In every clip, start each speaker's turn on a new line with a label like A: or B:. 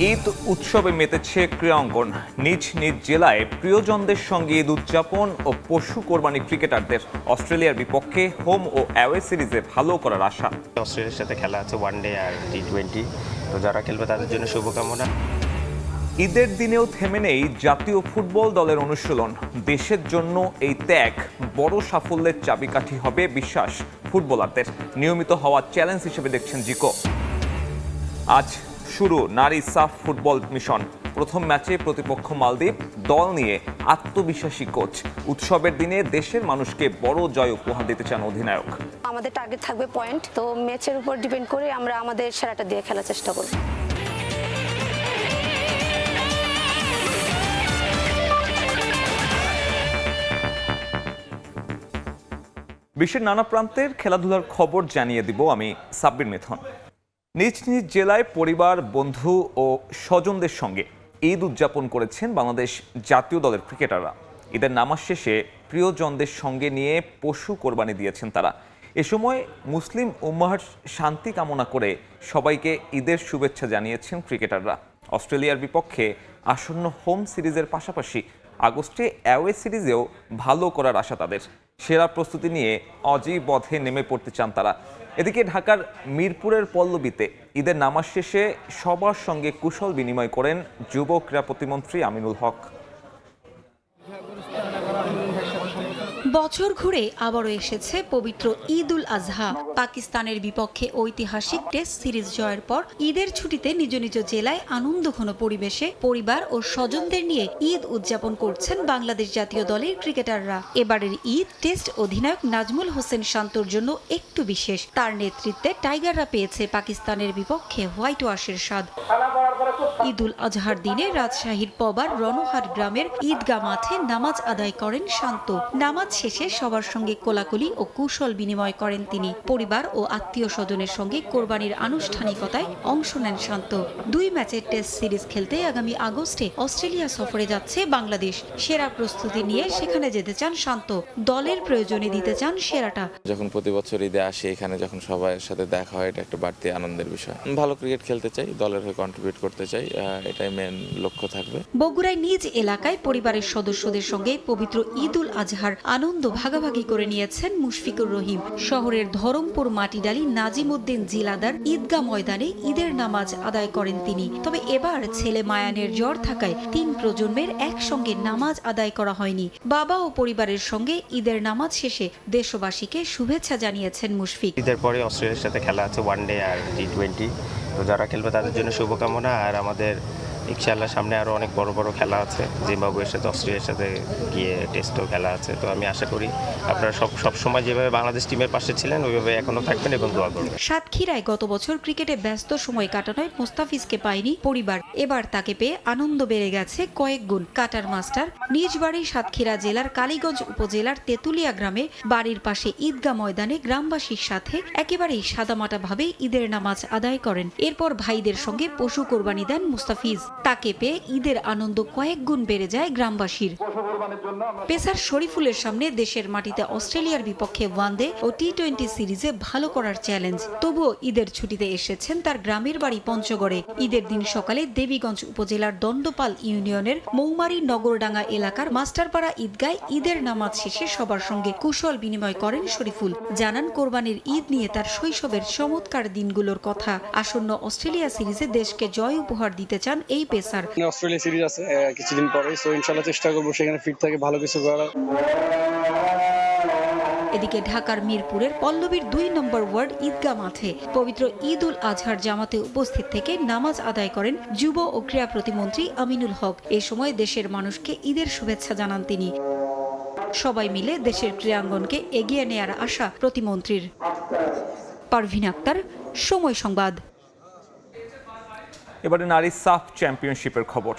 A: ঈদ উৎসবে মেতেছে ক্রীড়াঙ্গন। নিজ নিজ জেলায় প্রিয়জনদের সঙ্গে ঈদ উদযাপন ও পশু কোরবানি ক্রিকেটারদের। অস্ট্রেলিয়ার বিপক্ষে হোম ও অ্যাওয়ে সিরিজে ভালো করার আশা।
B: অস্ট্রেলিয়ার সাথে খেলা আছে ওয়ানডে আর টি20, তো যারা খেলবে তাদের জন্য শুভকামনা।
A: ঈদের দিনেও থেমে নেই জাতীয় ফুটবল দলের অনুশীলন। দেশের জন্য এই ত্যাগ বড় সাফল্যের চাবিকাঠি হবে বিশ্বাস ফুটবলারদের। নিয়মিত হওয়া চ্যালেঞ্জ হিসেবে দেখছেন জিকো। আজ শুরু নারী সাফ ফুটবল মিশন। প্রথম ম্যাচে প্রতিপক্ষ মালদ্বীপ। দল নিয়ে আত্মবিশ্বাসী কোচ। উৎসবের দিনে দেশের মানুষকে বড় জয় উপহার দিতে চান অধিনায়ক।
C: আমাদের টার্গেট থাকবে পয়েন্ট, তো ম্যাচের উপর ডিপেন্ড করে আমরা আমাদের সেরাটা দিয়ে খেলার চেষ্টা করব।
A: বিশ্বের নানা প্রান্তের খেলাধুলার খবর জানিয়ে দিব আমি সাব্বির মিথুন। নিজ নিজ জেলায় পরিবার, বন্ধু ও স্বজনদের সঙ্গে ঈদ উদযাপন করেছেন বাংলাদেশ জাতীয় দলের ক্রিকেটাররা। ঈদের নামাজ শেষে প্রিয়জনদের সঙ্গে নিয়ে পশু কোরবানি দিয়েছেন তারা। এ সময় মুসলিম উম্মাহর শান্তি কামনা করে সবাইকে ঈদের শুভেচ্ছা জানিয়েছেন ক্রিকেটাররা। অস্ট্রেলিয়ার বিপক্ষে আসন্ন হোম সিরিজের পাশাপাশি আগস্টে অ্যাওয়ে সিরিজেও ভালো করার আশা তাদের। সেরা প্রস্তুতি নিয়ে অজিবধে নেমে পড়তে চান তারা। এদিকে ঢাকার মিরপুরের পল্লবীতে ঈদের নামাজ শেষে সবার সঙ্গে কুশল বিনিময় করেন যুব ক্রীড়া প্রতিমন্ত্রী আমিনুল হক।
D: বছর ঘুরে আবারও এসেছে পবিত্র ঈদ উল আজহা। পাকিস্তানের বিপক্ষে ঐতিহাসিক টেস্ট সিরিজ জয়ের পর ঈদের ছুটিতে নিজ নিজ জেলায় আনন্দঘন পরিবেশে পরিবার ও স্বজনদের নিয়ে ঈদ উদযাপন করছেন বাংলাদেশ জাতীয় দলের ক্রিকেটাররা। এবারের ঈদ টেস্ট অধিনায়ক নাজমুল হোসেন শান্তর জন্য একটু বিশেষ। তার নেতৃত্বে টাইগাররা পেয়েছে পাকিস্তানের বিপক্ষে হোয়াইট ওয়াশের স্বাদ। ঈদ উল আজহার দিনে রাজশাহীর পবার রণহাট গ্রামের ঈদগাহ মাঠে নামাজ আদায় করেন শান্ত। নামাজ শেষে সবার সঙ্গে কোলাকুলি ও কুশল বিনিময় করেন তিনি। পরিবার ও আত্মীয় স্বজনের সঙ্গে কোরবানির আনুষ্ঠানিকতায় অংশ নেন শান্ত। 2 ম্যাচের টেস্ট সিরিজ খেলতে আগামী আগস্টে অস্ট্রেলিয়া সফরে যাচ্ছে বাংলাদেশ। সেরা প্রস্তুতি নিয়ে সেখানে যেতে চান শান্ত। দলের প্রয়োজনে দিতে চান সেরাটা।
E: যখন প্রতি বছর ঈদে আসি, এখানে যখন সবার সাথে দেখা হয়, এটা একটা বাড়তি আনন্দের বিষয়। ভালো ক্রিকেট খেলতে চাই, দলের হয়ে কন্ট্রিবিউট করতে চাই, এটাই মেন লক্ষ্য থাকবে।
D: বগুড়ায় নিজ এলাকায় পরিবারের সদস্যদের সঙ্গে পবিত্র ঈদ উল আজহার আনন্দ ভাগাভাগি করে নিয়েছেন মুশফিকুর রহিম। শহরের ধরমপুর মাটিডালি নাজিমউদ্দিন জিলাদার ঈদগাহ ময়দানে ঈদের নামাজ আদায় করেন তিনি। তবে এবার ছেলে মায়ানের জ্বর থাকায় 3 প্রজন্মের একসঙ্গে নামাজ আদায় করা হয়নি। বাবা ও পরিবারের সঙ্গে ঈদের নামাজ শেষে দেশবাসীকে শুভেচ্ছা জানিয়েছেন মুশফিক।
B: ঈদের পরে অস্ট্রেলিয়ার সাথে খেলা আছে ওয়ানডে আর টি20, তো যারা খেলবে তাদের জন্য শুভকামনা। আর আমাদের ইনশাআল্লাহ সামনে আরও অনেক বড় বড় খেলা আছে। জিম্বাবুয়ের সাথে অস্ট্রেলিয়ার সাথে গিয়ে টেস্টও খেলা আছে। তো আমি আশা করি আপনারা সব সময় যেভাবে বাংলাদেশ টিমের পাশে ছিলেন ওইভাবে এখনো থাকবেন এবং দোয়া করবেন।
D: সাতক্ষীরায় গত বছর ক্রিকেটে ব্যস্ত সময় কাটানোয় মোস্তাফিজকে পায়নি পরিবার। এবার তাকে পেয়ে আনন্দ বেড়ে গেছে কয়েক গুণ। কাটার মাস্টার নিজ বাড়ি সাতক্ষীরা জেলার কালীগঞ্জ উপজেলার তেতুলিয়া গ্রামে বাড়ির পাশে ঈদগাহ ময়দানে গ্রামবাসীর সাথে একেবারেই সাদামাটাভাবে ঈদের নামাজ আদায় করেন। এরপর ভাইদের সঙ্গে পশু কোরবানি দেন মুস্তাফিজ। তাকে পেয়ে ঈদের আনন্দ কয়েক গুণ বেড়ে যায় গ্রামবাসীর। পেসার শরীফুলের সামনে দেশের মাটিতে অস্ট্রেলিয়ার বিপক্ষে ওয়ানডে ও টি20 সিরিজে ভালো করার চ্যালেঞ্জ। তবুও ঈদের ছুটিতে এসেছেন তার গ্রামের বাড়ি পঞ্চগড়ে। ঈদের দিন সকালে দেবীগঞ্জ উপজেলার দণ্ডপাল ইউনিয়নের মৌমারি নগরডাঙ্গা এলাকার মাস্টারপাড়া ঈদগায় ঈদের নামাজ শেষে সবার সঙ্গে কুশল বিনিময় করেন শরীফুল। জানান কোরবানির ঈদ নিয়ে তার শৈশবের চমৎকার দিনগুলোর কথা। আসন্ন অস্ট্রেলিয়া সিরিজে দেশকে জয় উপহার দিতে চান এই পেসার।
F: অস্ট্রেলিয়া সিরিজ আছে কিছুদিন পরে, সো ইনশাআল্লাহ চেষ্টা করবো সেখানে ফিট থেকে ভালো কিছু করার।
D: এদিকে ঢাকার মিরপুরের পল্লবীর 2 নম্বর ওয়ার্ড ঈদগাহ মাঠে পবিত্র ঈদ উল আজহার জামাতে উপস্থিত থেকে নামাজ আদায় করেন যুব ও ক্রীড়া প্রতিমন্ত্রী আমিনুল হক। এ সময় দেশের মানুষকে ঈদের শুভেচ্ছা জানান তিনি। সবাই মিলে দেশের ক্রীড়াঙ্গনকে এগিয়ে নেয়ার আশা প্রতিমন্ত্রীর। পারভিন আক্তার, সময় সংবাদ।
A: এবারে নারী সাফ চ্যাম্পিয়নশিপের খবর।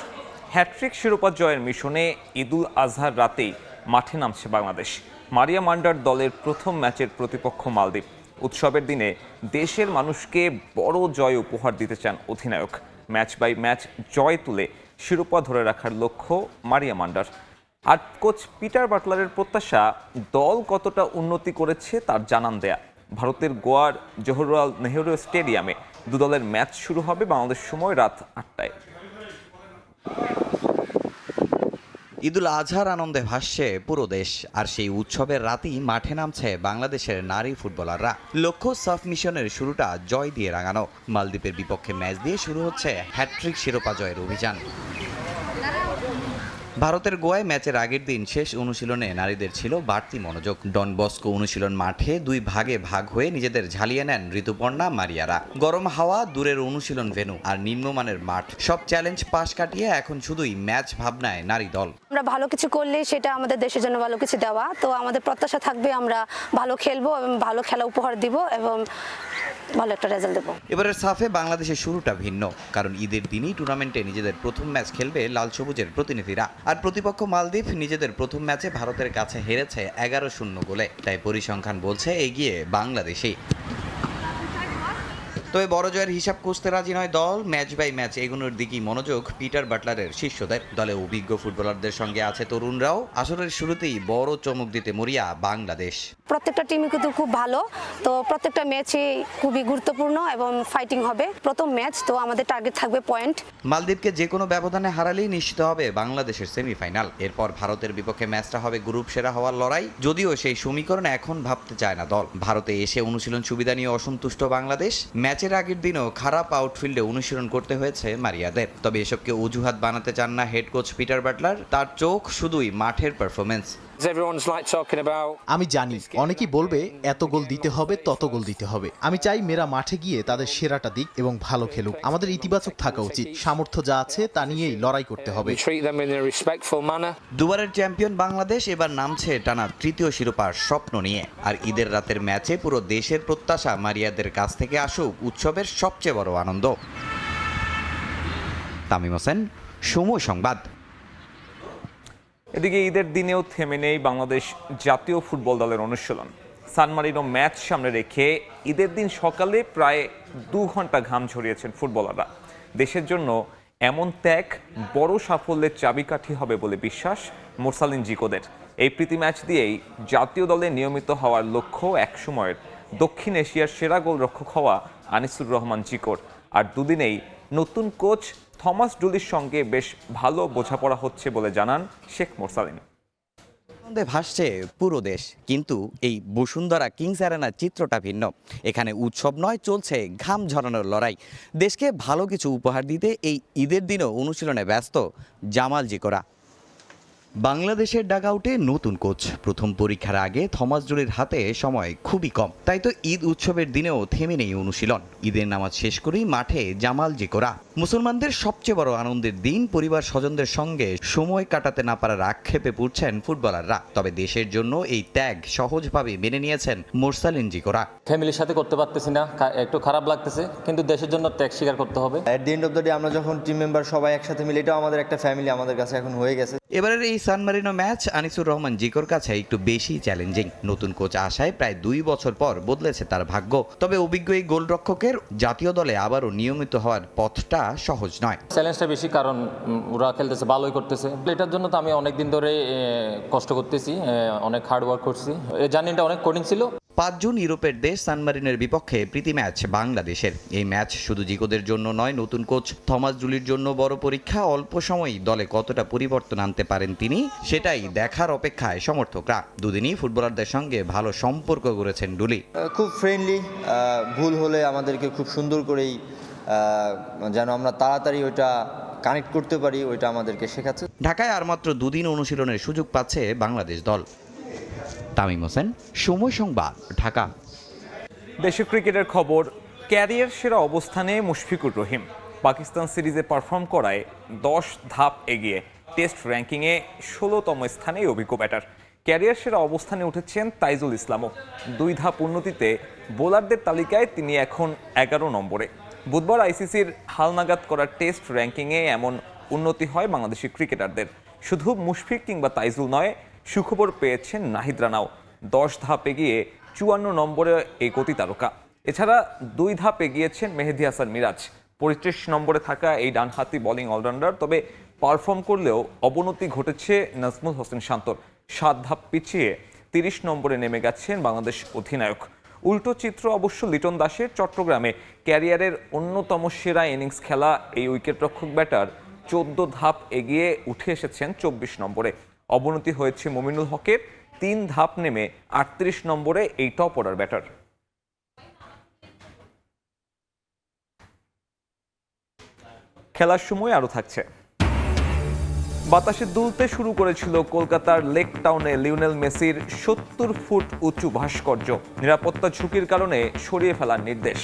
A: হ্যাট্রিক শিরোপা জয়ের মিশনে ঈদ উল আজহার রাতেই মাঠে নামছে বাংলাদেশ। মারিয়া মান্ডার দলের প্রথম ম্যাচের প্রতিপক্ষ মালদ্বীপ। উৎসবের দিনে দেশের মানুষকে বড় জয় উপহার দিতে চান অধিনায়ক। ম্যাচ বাই ম্যাচ জয় তুলে শিরোপা ধরে রাখার লক্ষ্য মারিয়া মান্ডার। আর কোচ পিটার বাটলারের প্রত্যাশা দল কতটা উন্নতি করেছে তার জানান দেয়া। ভারতের গোয়ার জওহরলাল নেহরু স্টেডিয়ামে দু দলের ম্যাচ শুরু হবে বাংলাদেশ সময় রাত 8টায়।
G: ঈদুল আজহার আনন্দে ভাসছে পুরো দেশ, আর সেই উৎসবের রাতেই মাঠে নামছে বাংলাদেশের নারী ফুটবলাররা। লক্ষ্য সাফ মিশনের শুরুটা জয় দিয়ে রাঙানো। মালদ্বীপের বিপক্ষে ম্যাচ দিয়ে শুরু হচ্ছে হ্যাট্রিক শিরোপা জয়ের অভিযান। ভারতের গোয়ায় ম্যাচের আগের দিন শেষ অনুশীলনে নারীদের ছিল বাড়তি মনোযোগ। ডন বস্কো অনুশীলন মাঠে দুই ভাগে ভাগ হয়ে নিজেদের ঝালিয়ে নেন ঋতুপর্ণা মারিয়ারা। গরম হাওয়া, দূরের অনুশীলন ভেন্যু আর নিম্নমানের মাঠ, সব চ্যালেঞ্জ পাশ কাটিয়ে এখন শুধুই ম্যাচ ভাবনায় নারী দল।
C: আমরা ভালো কিছু করলে সেটা আমাদের দেশের জন্য ভালো কিছু দেওয়া, তো আমাদের প্রত্যাশা থাকবে আমরা ভালো খেলবো এবং ভালো খেলা উপহার দিব এবং ভালো একটা রেজাল্ট দেবো।
G: এবারের সাফে বাংলাদেশের শুরুটা ভিন্ন, কারণ ঈদের দিনই টুর্নামেন্টে নিজেদের প্রথম ম্যাচ খেলবে লাল সবুজের প্রতিনিধিরা। আর প্রতিপক্ষ মালদ্বীপ নিজেদের প্রথম ম্যাচে ভারতের কাছে হেরেছে 11-0 গোলে, তাই পরিসংখ্যান বলছে এগিয়ে বাংলাদেশই। তবে বড় জয়ের হিসাব কষতে রাজি নয় দল। ম্যাচ বাই ম্যাচ এগোনোর দিকেই মনোযোগ পিটার বাটলারের শিষ্যদের। দলে অভিজ্ঞ ফুটবলারদের সঙ্গে আছে তরুণরাও। আসরের শুরুতেই বড় চমক দিতে মরিয়া বাংলাদেশ।
C: প্রত্যেকটা টিমই কিন্তু খুব ভালো, তো প্রত্যেকটা ম্যাচই খুবই গুরুত্বপূর্ণ এবং ফাইটিং হবে। প্রথম ম্যাচ, তো আমাদের টার্গেট থাকবে পয়েন্ট।
G: মালদ্বীপকে যে কোনো ব্যবধানে হারালেই নিশ্চিত হবে বাংলাদেশের সেমিফাইনাল। এরপর ভারতের বিপক্ষে ম্যাচটা হবে গ্রুপ সেরা হওয়ার লড়াই, যদিও সেই সমীকরণ এখন ভাবতে চায় না দল। ভারতে এসে অনুশীলন সুবিধা নিয়ে অসন্তুষ্ট বাংলাদেশ। ম্যাচের আগের দিনও খারাপ আউটফিল্ডে অনুশীলন করতে হয়েছে মারিয়াদের। তবে এসবকে অজুহাত বানাতে চান না হেড কোচ পিটার বাটলার। তার চোখ শুধুই মাঠের পারফরমেন্স।
H: আমি জানি অনেকেই বলবে এত গোল দিতে হবে, তত গোল দিতে হবে। আমি চাই মেয়েরা মাঠে গিয়ে তাদের সেরাটা দিক এবং ভালো খেলুক। আমাদের ইতিবাচক থাকা উচিত। সামর্থ্য যা আছে তা নিয়েই লড়াই করতে হবে।
G: দুবারের চ্যাম্পিয়ন বাংলাদেশ এবার নামছে টানা তৃতীয় শিরোপার স্বপ্ন নিয়ে। আর ঈদের রাতের ম্যাচে পুরো দেশের প্রত্যাশা মারিয়াদের কাছ থেকে আসুক উৎসবের সবচেয়ে বড় আনন্দ। তামিম হোসেন, সময় সংবাদ।
A: এদিকে ঈদের দিনেও থেমে নেই বাংলাদেশ জাতীয় ফুটবল দলের অনুশীলন। সান মারিনো ম্যাচ সামনে রেখে ঈদের দিন সকালে প্রায় 2 ঘন্টা ঘাম ঝরিয়েছেন ফুটবলাররা। দেশের জন্য এমন ত্যাগ বড় সাফল্যের চাবিকাঠি হবে বলে বিশ্বাস মোরসালিন জিকোদের। এই প্রীতি ম্যাচ দিয়েই জাতীয় দলে নিয়মিত হওয়ার লক্ষ্য একসময়ের দক্ষিণ এশিয়ার সেরা গোলরক্ষক হওয়া আনিসুর রহমান জিকোর। আর দুদিনেই নতুন কোচ থমাস ডুলির সঙ্গে বেশ ভালো বোঝাপড়া হচ্ছে বলে জানান শেখ মোরসালিন।
G: আনন্দে ভাসছে পুরো দেশ, কিন্তু এই বসুন্ধরা কিংস অ্যারেনার চিত্রটা ভিন্ন। এখানে উৎসব নয়, চলছে ঘাম ঝরানোর লড়াই। দেশকে ভালো কিছু উপহার দিতে এই ঈদের দিনও অনুশীলনে ব্যস্ত জামাল জিকোরা। বাংলাদেশের ডাগআউটে নতুন কোচ। প্রথম পরীক্ষার আগে থমাস ডুলির হাতে সময় খুবই কম, তাই তো ঈদ উৎসবের দিনেও থেমে নেই অনুশীলন। ঈদের নামাজ শেষ করেই মাঠে জামাল জিকোরা। মুসলমানদের সবচেয়ে বড় আনন্দের দিন, পরিবার স্বজনদের সঙ্গে সময় কাটাতে না পারার আক্ষেপে পড়ছেন ফুটবলাররা। তবে দেশের জন্য এই ত্যাগ সহজভাবে মেনে নিয়েছেন মোরসালিন জিকোরা।
I: ফ্যামিলির সাথে করতে পারতেছি না, একটু খারাপ লাগতেছে, কিন্তু দেশের জন্য ত্যাগ স্বীকার করতে হবে।
J: At the end of the day আমরা যখন টিম মেম্বার সবাই একসাথে মিলে, এটাও আমাদের একটা ফ্যামিলি আমাদের কাছে এখন হয়ে গেছে।
G: এবারের এই সান মারিনো ম্যাচ আনিসুর রহমান জিকোর কাছে একটু বেশি চ্যালেঞ্জিং। নতুন কোচ আসায় প্রায় 2 বছর পর বদলেছে তার ভাগ্য। তবে অভিজ্ঞ এই গোলরক্ষকের জাতীয় দলে আবারও নিয়মিত হওয়ার পথটা সহজ নয়।
I: চ্যালেঞ্জটা বেশি, কারণ ওরা খেলতেছে, ভালোই করতেছে। এটার জন্য তো আমি অনেক দিন ধরে কষ্ট করতেছি, অনেক হার্ড ওয়ার্ক করছি। এই জার্নিটা অনেক কঠিন ছিল।
G: 5 জুন ইউরোপের দেশ সান মারিনোর বিপক্ষে প্রীতি ম্যাচ বাংলাদেশের। এই ম্যাচ শুধু জিকোদের জন্য নয়, নতুন কোচ থমাস ডুলির জন্য বড় পরীক্ষা। অল্প সময়ই দলে কতটা পরিবর্তন আনতে পারেন তিনি, সেটাই দেখার অপেক্ষায় সমর্থকরা। দুদিনই ফুটবলারদের সঙ্গে ভালো সম্পর্ক গড়েছেন ডুলি।
J: খুব ফ্রেন্ডলি, ভুল হলে আমাদেরকে খুব সুন্দর করেই যেন আমরা তাড়াতাড়ি ওইটা কানেক্ট করতে পারি, ওইটা আমাদেরকে শেখাচ্ছে।
G: ঢাকায় আর মাত্র 2 দিন অনুশীলনের সুযোগ পাচ্ছে বাংলাদেশ দল। তামিম হোসেন, সময় সংবাদ, ঢাকা।
A: দেশের ক্রিকেটের খবর। ক্যারিয়ার সেরা অবস্থানে মুশফিকুর রহিম। পাকিস্তান সিরিজে পারফর্ম করায় 10 ধাপ এগিয়ে টেস্ট র্যাঙ্কিংয়ে 16তম স্থানে অভিজ্ঞ ব্যাটার। ক্যারিয়ার সেরা অবস্থানে উঠেছেন তাইজুল ইসলামও। 2 ধাপ উন্নতিতে বোলারদের তালিকায় তিনি এখন 11 নম্বরে। বুধবার আইসিসির হালনাগাদ করা টেস্ট র্যাঙ্কিংয়ে এমন উন্নতি হয় বাংলাদেশি ক্রিকেটারদের। শুধু মুশফিক কিংবা তাইজুল নয়, সুখবর পেয়েছেন নাহিদ রানাও। 10 ধাপ এগিয়ে 54 নম্বরে এই গতি তারকা। এছাড়া 2 ধাপ এগিয়েছেন মেহেদী হাসান মিরাজ। 35 নম্বরে থাকা এই ডানহাতি বোলিং অলরাউন্ডার তবে পারফর্ম করলেও অবনতি ঘটেছে নাজমুল হোসেন শান্তর। 7 ধাপ পিছিয়ে 30 নম্বরে নেমে গেছেন বাংলাদেশ অধিনায়ক। উল্টো চিত্র অবশ্য লিটন দাসের। চট্টগ্রামে ক্যারিয়ারের অন্যতম সেরা ইনিংস খেলা এই উইকেটরক্ষক ব্যাটার 14 ধাপ এগিয়ে উঠে এসেছেন 24 নম্বরে। অবনতি হয়েছে মুমিনুল হকের, 3 ধাপ নেমে 38 নম্বরে এই টপ অর্ডার ব্যাটার। খেলার সময় আরও থাকছে। বাতাসে দুলতে শুরু করেছিল কলকাতার লেক টাউনে লিওনেল মেসির 70 ফুট উঁচু ভাস্কর্য। নিরাপত্তা ঝুঁকির কারণে সরিয়ে ফেলার নির্দেশ।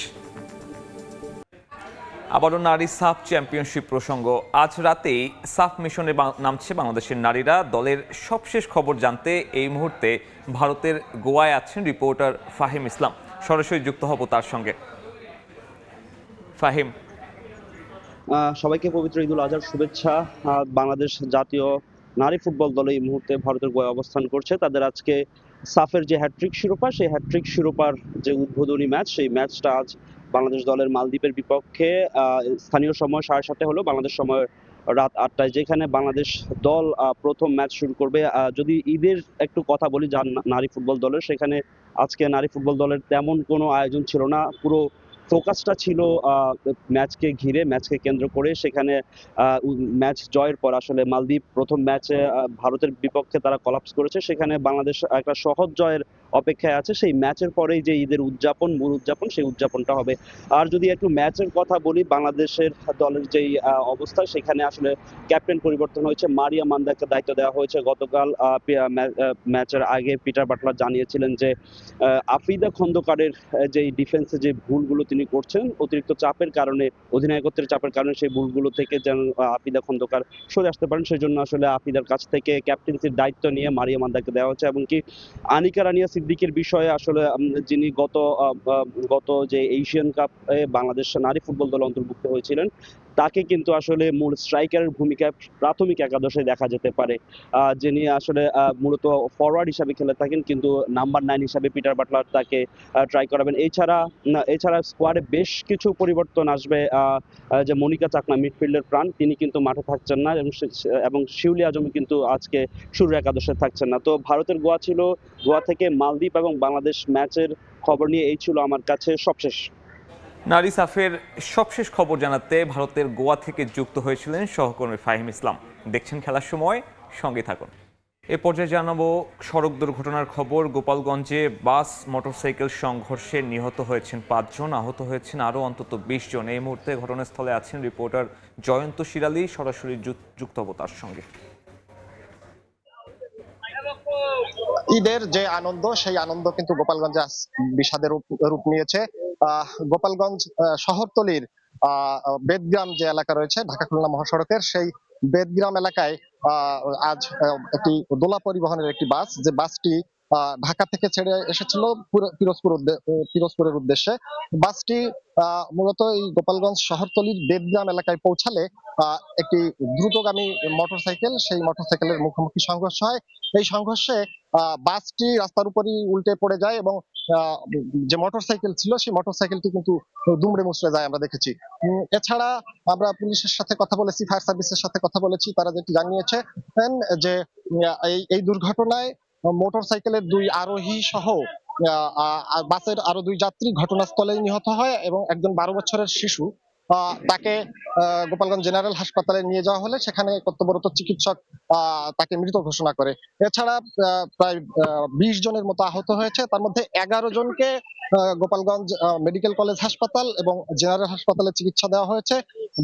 A: আবারও নারী সাফ চ্যাম্পিয়নশিপ প্রসঙ্গ। আজ রাতেই সাফ মিশনে নামছে বাংলাদেশের নারীরা। দলের সবশেষ খবর জানতে এই মুহূর্তে ভারতের গোয়ায় আছেন রিপোর্টার ফাহিম ইসলাম। সরাসরি যুক্ত হব তার সঙ্গে। ফাহিম,
K: সবাইকে পবিত্র ঈদুল আজহার শুভেচ্ছা। বাংলাদেশ জাতীয় নারী ফুটবল দল এই মুহূর্তে ভারতের গোয়ায় অবস্থান করছে। তাদের আজকে সাফের যে হ্যাট্রিক শিরোপা, সেই হ্যাট্রিক শিরোপার যে উদ্বোধনী ম্যাচ, সেই ম্যাচটা আজ বাংলাদেশ দলের মালদ্বীপের বিপক্ষে স্থানীয় সময় 7:30 হলো, বাংলাদেশ সময় রাত 8টায়, যেখানে বাংলাদেশ দল প্রথম ম্যাচ শুরু করবে। যদি ঈদের একটু কথা বলি নারী ফুটবল দলের, সেখানে আজকে নারী ফুটবল দলের তেমন কোনো আয়োজন ছিল না। পুরো ফোকাসটা ছিল ম্যাচকে ঘিরে, ম্যাচকে কেন্দ্র করে। সেখানে ম্যাচ জয়ের পর আসলে মালদ্বীপ প্রথম ম্যাচে ভারতের বিপক্ষে তারা কলাপস করেছে, সেখানে বাংলাদেশ একটা সহজ জয়ের অপেক্ষায় আছে। সেই ম্যাচের পরেই যে ঈদের উদযাপন, মূল উদযাপন, সেই উদযাপনটা হবে। আর যদি একটু ম্যাচের কথা বলি, বাংলাদেশের দলের যেই অবস্থা, সেখানে আসলে ক্যাপ্টেন পরিবর্তন হয়েছে। মারিয়া মান্দাকে দায়িত্ব দেওয়া হয়েছে। গতকাল ম্যাচের আগে পিটার বাটলার জানিয়েছিলেন যে আফিদা খন্দকারের যেই ডিফেন্সে যে ভুলগুলো তিনি করছেন, অতিরিক্ত চাপের কারণে, অধিনায়কত্বের চাপের কারণে সেই ভুলগুলো থেকে যেন আফিদা খন্দকার সরে আসতে পারেন, সেই জন্য আসলে আফিদার কাছ থেকে ক্যাপ্টেন্সির দায়িত্ব নিয়ে মারিয়া মান্দাকে দেওয়া হচ্ছে। এমনকি আনিকা রানিয়া সিদ্দিকের বিষয়ে আসলে যিনি গত যে এশিয়ান কাপে বাংলাদেশ নারী ফুটবল দলে অন্তর্ভুক্ত হয়েছিলেন, তাকে কিন্তু আসলে মূল স্ট্রাইকারের ভূমিকায় প্রাথমিক একাদশে দেখা যেতে পারে। যিনি আসলে মূলত ফরওয়ার্ড হিসাবে খেলে থাকেন, কিন্তু নাম্বার 9 হিসাবে পিটার বাটলার তাকে ট্রাই করাবেন। এছাড়া স্কোয়াডে বেশ কিছু পরিবর্তন আসবে। যে মনিকা চাকমা, মিডফিল্ডের প্রাণ, তিনি কিন্তু মাঠে থাকছেন না, এবং শিউলি আজম কিন্তু আজকে শুরুর একাদশে থাকছেন না। তো ভারতের গোয়া থেকে মালদ্বীপ এবং বাংলাদেশ ম্যাচের খবর নিয়ে এই ছিল আমার কাছে সবশেষ।
A: নারী সাফের সবশেষ খবর জানাতে ভারতের গোয়া থেকে যুক্ত হয়েছিলেন সহকর্মী ফাহিম ইসলাম। দেখছেন খেলার সময়, সঙ্গে থাকুন। এ পর্যায়ে জানাবো সড়ক দুর্ঘটনার খবর। গোপালগঞ্জে বাস মোটরসাইকেল সংঘর্ষে নিহত হয়েছেন 5 জন, আহত হয়েছেন আরও অন্তত 20 জন। এই মুহূর্তে ঘটনাস্থলে আছেন রিপোর্টার জয়ন্ত শিরালি। সরাসরি যুক্ত হব তার সঙ্গে।
L: ঈদের যে আনন্দ, সেই আনন্দ কিন্তু গোপালগঞ্জে বিষাদের রূপ নিয়েছে। গোপালগঞ্জ শহরতলির বেদগ্রাম যে এলাকা রয়েছে ঢাকা খুলনা মহাসড়কের, সেই বেদগ্রাম এলাকায় আজ একটি দোলা পরিবহনের একটি বাস, যে বাসটি ঢাকা থেকে ছেড়ে এসেছিল পিরোজপুরের উদ্দেশ্যে। বাসটি মূলত এই গোপালগঞ্জ শহরতলির বেদগ্রাম এলাকায় পৌঁছালে একটি দ্রুতগামী মোটরসাইকেল, সেই মোটরসাইকেলের মুখোমুখি সংঘর্ষ হয়। এই সংঘর্ষে বাসটি রাস্তার উপরই উল্টে পড়ে যায় এবং যে মোটরসাইকেল ছিল, সেই মোটরসাইকেলটি কিন্তু দুমড়ে মুচড়ে যায় আমরা দেখেছি। এছাড়া আমরা পুলিশের সাথে কথা বলেছি, ফায়ার সার্ভিসের সাথে কথা বলেছি, তারা যেটি জানিয়েছে যে এই দুর্ঘটনায় মোটরসাইকেলের 2 আরোহী সহ বাসের আরো 2 যাত্রী ঘটনাস্থলেই নিহত হয় এবং একজন 12 বছরের শিশু, তাকে গোপালগঞ্জ জেনারেল হাসপাতালে নিয়ে যাওয়া হলে সেখানে কর্তব্যরত চিকিৎসক তাকে মৃত ঘোষণা করে। এছাড়া প্রায় 20 জনের মতো আহত হয়েছে, তার মধ্যে 11 জনকে গোপালগঞ্জ মেডিকেল কলেজ হাসপাতাল এবং জেনারেল হাসপাতালে চিকিৎসা দেওয়া হয়েছে।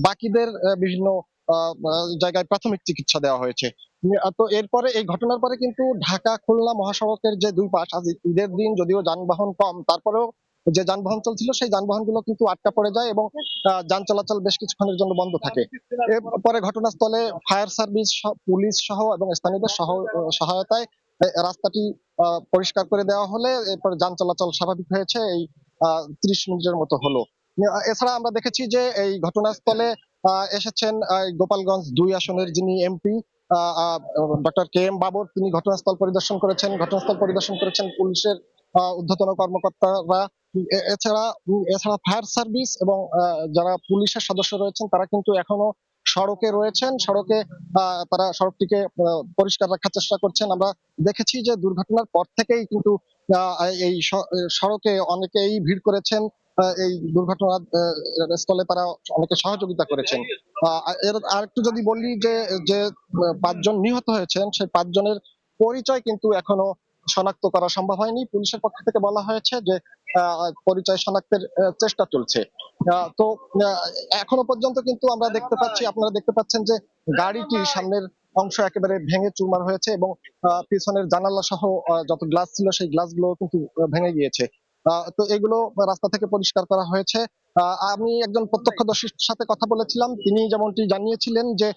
L: বাকিদের বিভিন্ন জায়গায় প্রাথমিক চিকিৎসা দেওয়া হয়েছে। তো এরপরে, এই ঘটনার পরে কিন্তু ঢাকা খুলনা মহাসড়কের যে 2 পাশ, আজ ঈদের দিন যদিও যানবাহন কম, তারপরেও যে যানবাহন চলছিল সেই যানবাহনগুলো কিন্তু আটকা পড়ে যায় এবং যান চলাচল বেশ কিছুক্ষণের জন্য বন্ধ থাকে। এরপরে ঘটনাস্থলে ফায়ার সার্ভিস, পুলিশ সহ এবং স্থানীয়দের সহায়তায় রাস্তাটি পরিষ্কার করে দেওয়া হলে এরপর যান চলাচল স্বাভাবিক হয়েছে। এই 30 মিনিটের মতো হলো। এছাড়া আমরা দেখেছি যে এই ঘটনাস্থলে এসেছেন গোপালগঞ্জ 2 আসনের যিনি MP doctor K M Babar, তিনি ঘটনাস্থল পরিদর্শন করেছেন পুলিশের ঊর্ধ্বতন কর্মকর্তারা। এছাড়া ফায়ার সার্ভিস এবং যারা পুলিশের সদস্য রয়েছেন, তারা কিন্তু এখনো সড়কে রয়েছেন। তারা সড়কটিকে পরিষ্কার রাখার চেষ্টা করছেন। আমরা দেখেছি যে দুর্ঘটনার পর থেকেই কিন্তু এই সড়কে অনেকেই ভিড় করেছেন, এই দুর্ঘটনার স্থলে তারা অনেকে সহযোগিতা করেছেন। এর আরেকটু যদি বলি যে যে 5 জন নিহত হয়েছেন সেই 5 জনের পরিচয় কিন্তু এখনো শনাক্ত করা সম্ভব হয়নি। পুলিশের পক্ষ থেকে বলা হয়েছে যে পরিচয় শনাক্তের চেষ্টা চলছে। তো এখনো পর্যন্ত কিন্তু আপনারা দেখতে পাচ্ছেন যে গাড়িটি সামনের অংশ একেবারে ভেঙে চুরমার হয়েছে এবং পিছনের জানালা সহ যত গ্লাস ছিল সেই গ্লাসগুলো কিন্তু ভেঙে গিয়েছে। তো এগুলো রাস্তা থেকে পরিষ্কার করা হয়েছে। আমি একজন প্রত্যক্ষদর্শীর সাথে কথা বলেছিলাম, তিনি যেমনটি জানিয়েছিলেন যে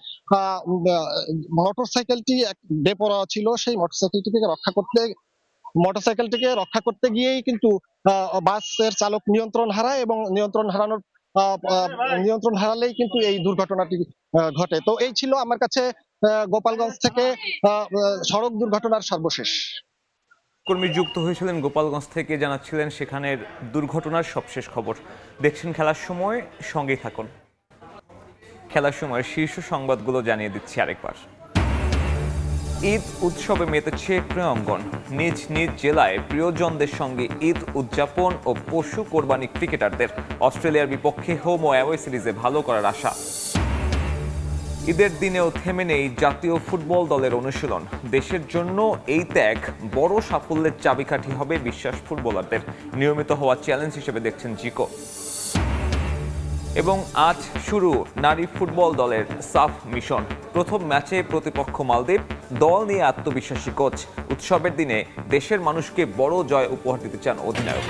L: মোটরসাইকেলটি বেপরোয়া ছিল, সেই মোটরসাইকেলটিকে রক্ষা করতে গিয়েই কিন্তু বাসের চালক নিয়ন্ত্রণ হারায় এবং নিয়ন্ত্রণ হারালেই কিন্তু এই দুর্ঘটনাটি ঘটে। তো এই ছিল আমার কাছে গোপালগঞ্জ থেকে সড়ক দুর্ঘটনার সর্বশেষ।
A: কর্মী যুক্ত হয়েছিলেন গোপালগঞ্জ থেকে, জানাচ্ছিলেন সেখানের দুর্ঘটনার সবশেষ খবর। দেখছেন খেলার সময়, সঙ্গেই থাকুন। খেলার সময় শীর্ষ সংবাদগুলো জানিয়ে দিচ্ছি আরেকবার। ঈদ উৎসবে মেতেছে প্রিয়ঙ্গন। নিজ নিজ জেলায় প্রিয়জনদের সঙ্গে ঈদ উদযাপন ও পশু কোরবানি ক্রিকেটারদের। অস্ট্রেলিয়ার বিপক্ষে হোম ও অ্যাওয়ে সিরিজে ভালো করার আশা। ঈদের দিনেও থেমে নেই জাতীয় ফুটবল দলের অনুশীলন। দেশের জন্য এই ত্যাগ বড় সাফল্যের চাবিকাঠি হবে বিশ্বাস ফুটবলারদের। নিয়মিত হওয়া চ্যালেঞ্জ হিসেবে দেখছেন জিকো। এবং আজ শুরু নারী ফুটবল দলের সাফ মিশন। প্রথম ম্যাচে প্রতিপক্ষ মালদ্বীপ। দল নিয়ে আত্মবিশ্বাসী কোচ। উৎসবের দিনে দেশের মানুষকে বড় জয় উপহার দিতে চান অধিনায়ক।